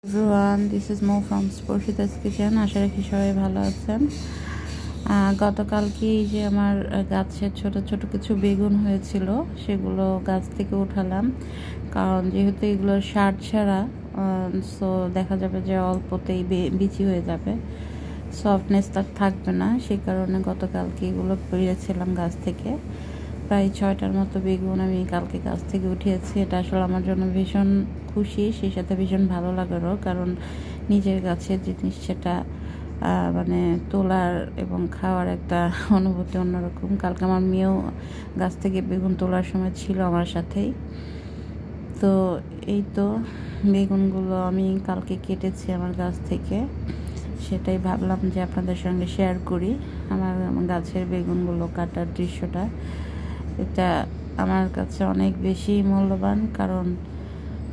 Everyone, this is Mo from Sporshita's Kitchen. আশা রাখি সবাই ভালো আছেন। গতকালকে এই যে আমার গাছের ছোট ছোট কিছু বেগুন হয়েছিল, সেগুলো গাছ থেকে উঠালাম, কারণ যেহেতু এগুলো সার ছাড়া, সো দেখা যাবে যে অল্পতেই বিচি হয়ে যাবে, সফটনেস তার থাকবে না। সেই কারণে গতকালকে এগুলো পেরেছিলাম গাছ থেকে। প্রায় 6টার মতো বেগুন আমি কালকে গাছ থেকে উঠিয়েছি। এটা আসলে আমার জন্য ভীষণ খুশি, সেই সাথে ভীষণ ভালো লাগারও, কারণ নিজের গাছের জিনিস সেটা মানে তোলার এবং খাওয়ার একটা অনুভূতি অন্যরকম। কালকে আমার মেয়েও গাছ থেকে বেগুন তোলার সময় ছিল আমার সাথেই। তো এই তো বেগুনগুলো আমি কালকে কেটেছি আমার গাছ থেকে, সেটাই ভাবলাম যে আপনাদের সঙ্গে শেয়ার করি আমার গাছের বেগুনগুলো কাটার দৃশ্যটা। এটা আমার কাছে অনেক বেশি মূল্যবান, কারণ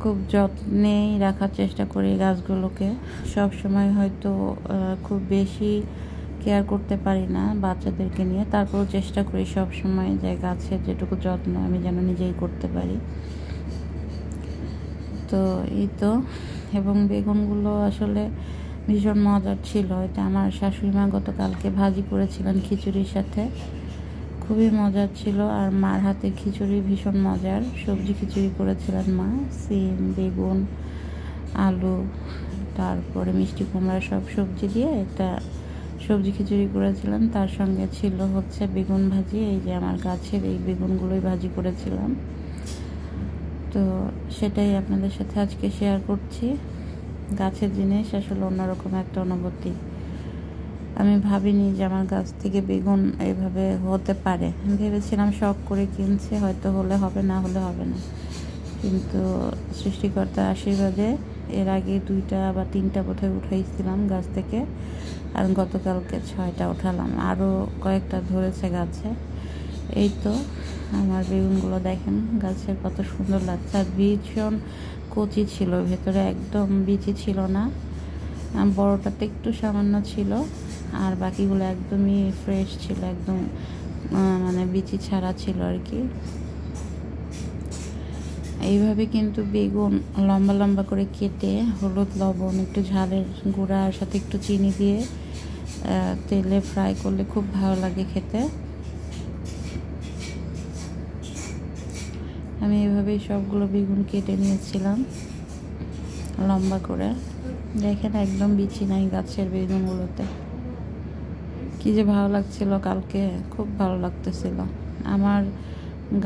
খুব যত্নেই রাখার চেষ্টা করি গাছগুলোকে। সব সময় হয়তো খুব বেশি কেয়ার করতে পারি না বাচ্চাদেরকে নিয়ে, তারপরেও চেষ্টা করি সব সময় যে গাছের যেটুকু যত্ন আমি যেন নিজেই করতে পারি। তো এই তো, এবং বেগুনগুলো আসলে ভীষণ মজার ছিল। এটা আমার শাশুড়ি মা গতকালকে ভাজি করেছিলেন খিচুড়ির সাথে, খুবই মজার ছিল। আর মার হাতের খিচুড়ি ভীষণ মজার, সবজি খিচুড়ি করেছিলেন মা, সিম, বেগুন, আলু, তারপরে মিষ্টি কুমড়া, সব সবজি দিয়ে একটা সবজি খিচুড়ি করেছিলেন। তার সঙ্গে ছিল হচ্ছে বেগুন ভাজি। এই যে আমার গাছের এই বেগুনগুলোই ভাজি করেছিলাম। তো সেটাই আপনাদের সাথে আজকে শেয়ার করছি। গাছের জিনিস আসলে অন্যরকম একটা অনুভূতি। আমি ভাবিনি যে আমার গাছ থেকে বেগুন এইভাবে হতে পারে। ভেবেছিলাম শখ করে কিনছে, হয়তো হলে হবে, না হলে হবে না, কিন্তু সৃষ্টিকর্তার আশীর্বাদে এর আগে 2টা বা 3টা বোধহয় উঠাইছিলাম গাছ থেকে, আর গতকালকে 6টা উঠালাম, আরও কয়েকটা ধরেছে গাছে। এই তো আমার বেগুনগুলো দেখেন গাছের কত সুন্দর লাগছে, আর ভীষণ কচি ছিল, ভেতরে একদম বিচি ছিল না। বড়টাতে একটু সামান্য ছিল, আর বাকিগুলো একদমই ফ্রেশ ছিল, একদম মানে বিচি ছাড়া ছিল আর কি। এইভাবে কিন্তু বেগুন লম্বা লম্বা করে কেটে হলুদ, লবণ, একটু ঝালের গুঁড়া, আর সাথে একটু চিনি দিয়ে তেলে ফ্রাই করলে খুব ভালো লাগে খেতে। আমি এভাবেই সবগুলো বেগুন কেটে নিয়েছিলাম লম্বা করে। দেখেন একদম বিচি নাই গাছের বেগুনগুলোতে। কি যে ভালো লাগছিল কালকে, খুব ভালো লাগতেছিল। আমার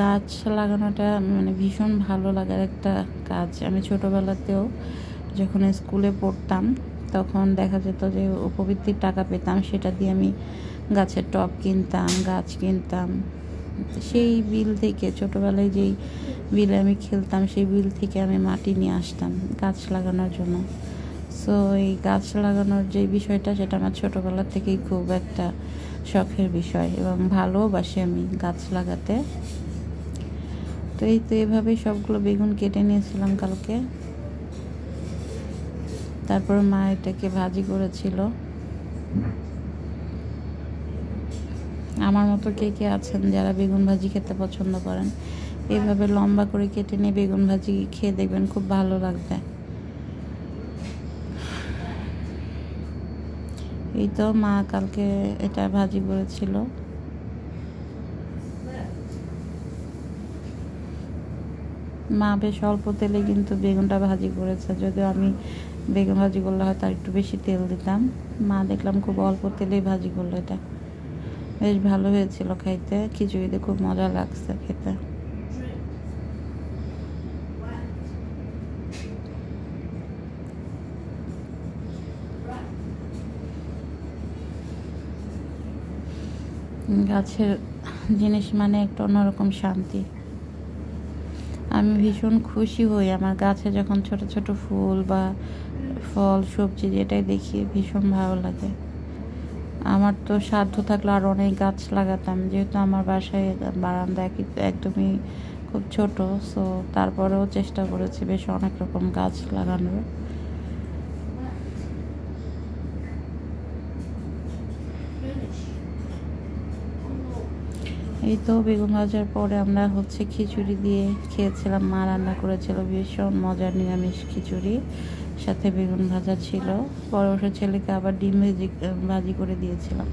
গাছ লাগানোটা মানে ভীষণ ভালো লাগার একটা কাজ। আমি ছোটোবেলাতেও যখন স্কুলে পড়তাম, তখন দেখা যেত যে উপবৃত্তির টাকা পেতাম, সেটা দিয়ে আমি গাছের টব কিনতাম, গাছ কিনতাম। সেই বিল থেকে, ছোটোবেলায় যেই বিলে আমি খেলতাম, সেই বিল থেকে আমি মাটি নিয়ে আসতাম গাছ লাগানোর জন্য। সো এই গাছ লাগানোর যে বিষয়টা, সেটা আমার ছোটোবেলা থেকেই খুব একটা শখের বিষয়, এবং ভালোবাসি আমি গাছ লাগাতে। তো এই তো এভাবেই সবগুলো বেগুন কেটে নিয়েছিলাম কালকে। তারপর মা এটাকে ভাজি করেছিল। আমার মতো কে কে আছেন যারা বেগুন ভাজি খেতে পছন্দ করেন? এভাবে লম্বা করে কেটে নিয়ে বেগুন ভাজি খেয়ে দেখবেন, খুব ভালো লাগবে। এই তো মা কালকে এটা ভাজি করেছিল। মা বেশ অল্প তেলে কিন্তু বেগুনটা ভাজি করেছে, যদিও আমি বেগুন ভাজি করলে হয়তো আর একটু বেশি তেল দিতাম। মা দেখলাম খুব অল্প তেলেই ভাজি করলো, এটা বেশ ভালো হয়েছিল খাইতে। খিচুড়িতে খুব মজা লাগছে খেতে। গাছের জিনিস মানে একটা অন্যরকম শান্তি। আমি ভীষণ খুশি হই আমার গাছে যখন ছোট ছোট ফুল বা ফল, সবজি, যেটাই দেখি ভীষণ ভালো লাগে। আমার তো সাধ্য থাকলে আর অনেক গাছ লাগাতাম, যেহেতু আমার বাসায় বারান্দা একদমই খুব ছোট, সো তারপরেও চেষ্টা করেছি বেশ অনেক রকম গাছ লাগানোর। এই তো বেগুন ভাজার পরে আমরা খিচুড়ি দিয়ে খেয়েছিলাম। মা রান্না করেছিল ভীষণ মজার নিরামিষ খিচুড়ি, সাথে বেগুন ভাজা ছিল। বড় ছেলেকে আবার ডিম ভাজি করে দিয়েছিলাম।